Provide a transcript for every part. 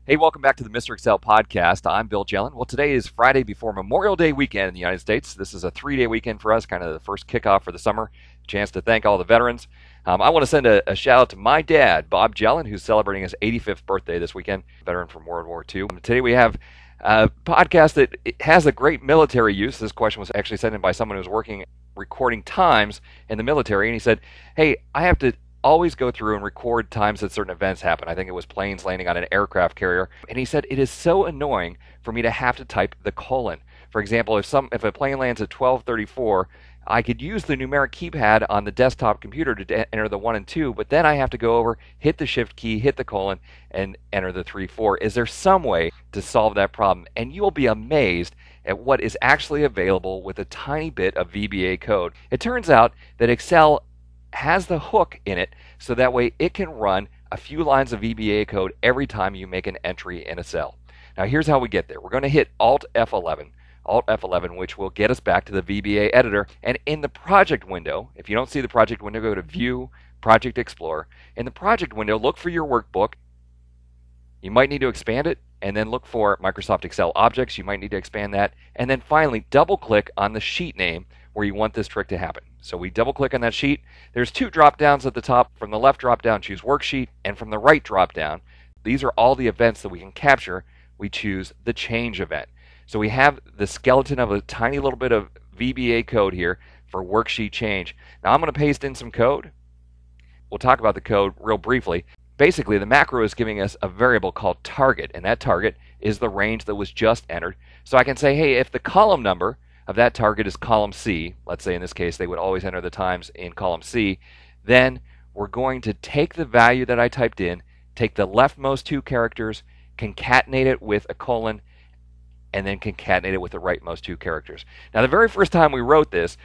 Hey, welcome back to the MrExcel Podcast. I'm Bill Jelen. Well, today is Friday before Memorial Day weekend in the United States. This is a 3-day weekend for us, kind of the first kickoff for the summer. Chance to thank all the veterans. I want to send a shout out to my dad, Bob Jelen, who's celebrating his 85th birthday this weekend, veteran from World War II. Today we have a podcast that has a great military use. This question was actually sent in by someone who's working recording times in the military, and he said, hey, I have to always go through and record times that certain events happen. I think it was planes landing on an aircraft carrier. And he said, it is so annoying for me to have to type the colon. For example, if a plane lands at 12:34, I could use the numeric keypad on the desktop computer to enter the 1 and 2, but then I have to go over, hit the shift key, hit the colon, and enter the 3, 4. Is there some way to solve that problem? And you will be amazed at what is actually available with a tiny bit of VBA code. It turns out that Excel has the hook in it so that way it can run a few lines of VBA code every time you make an entry in a cell. Now here's how we get there. We're going to hit Alt F11, which will get us back to the VBA Editor. And in the project window, if you don't see the project window, go to View, Project Explorer. In the project window, look for your workbook. You might need to expand it, and then look for Microsoft Excel Objects. You might need to expand that. And then finally, double-click on the sheet name where you want this trick to happen. So we double-click on that sheet. There's 2 drop-downs at the top. From the left drop-down, choose Worksheet, and from the right drop-down, these are all the events that we can capture. We choose the Change event. So we have the skeleton of a tiny little bit of VBA code here for Worksheet Change. Now I'm going to paste in some code. We'll talk about the code real briefly. Basically, the macro is giving us a variable called target, and that target is the range that was just entered. So I can say, hey, if the column number of that target is column C, let's say in this case they would always enter the times in column C, then we're going to take the value that I typed in, take the leftmost 2 characters, concatenate it with a colon, and then concatenate it with the rightmost 2 characters. Now the very first time we wrote this,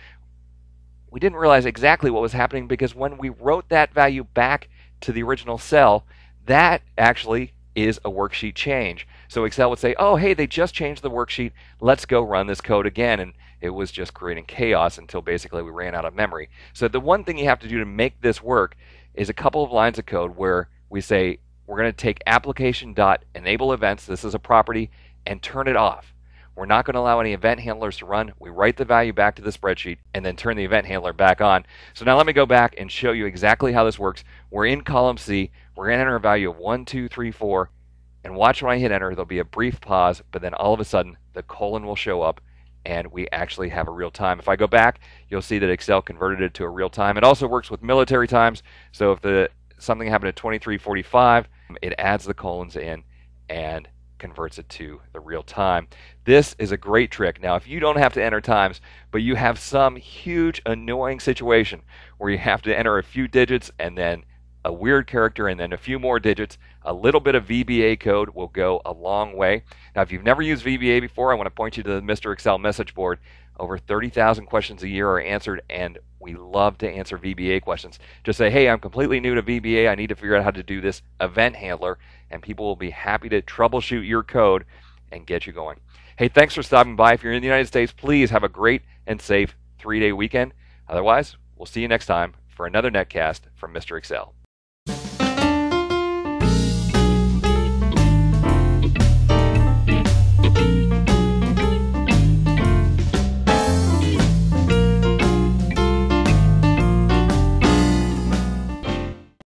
we didn't realize exactly what was happening because when we wrote that value back to the original cell, that actually is a worksheet change. So Excel would say, oh, hey, they just changed the worksheet. Let's go run this code again. And it was just creating chaos until basically we ran out of memory. So the one thing you have to do to make this work is a couple of lines of code where we say, we're going to take application.enableEvents, this is a property, and turn it off. We're not going to allow any event handlers to run. We write the value back to the spreadsheet and then turn the event handler back on. So now let me go back and show you exactly how this works. We're in column C. We're going to enter a value of 1, 2, 3, 4. And watch when I hit enter, there'll be a brief pause, but then all of a sudden the colon will show up and we actually have a real time. If I go back, you'll see that Excel converted it to a real time. It also works with military times. So if something happened at 23:45, it adds the colons in and converts it to the real time. This is a great trick. Now, if you don't have to enter times, but you have some huge annoying situation where you have to enter a few digits and then a weird character and then a few more digits, a little bit of VBA code will go a long way. Now, if you've never used VBA before, I want to point you to the MrExcel message board. Over 30,000 questions a year are answered, and we love to answer VBA questions. Just say, hey, I'm completely new to VBA. I need to figure out how to do this event handler, and people will be happy to troubleshoot your code and get you going. Hey, thanks for stopping by. If you're in the United States, please have a great and safe 3-day weekend. Otherwise, we'll see you next time for another netcast from MrExcel.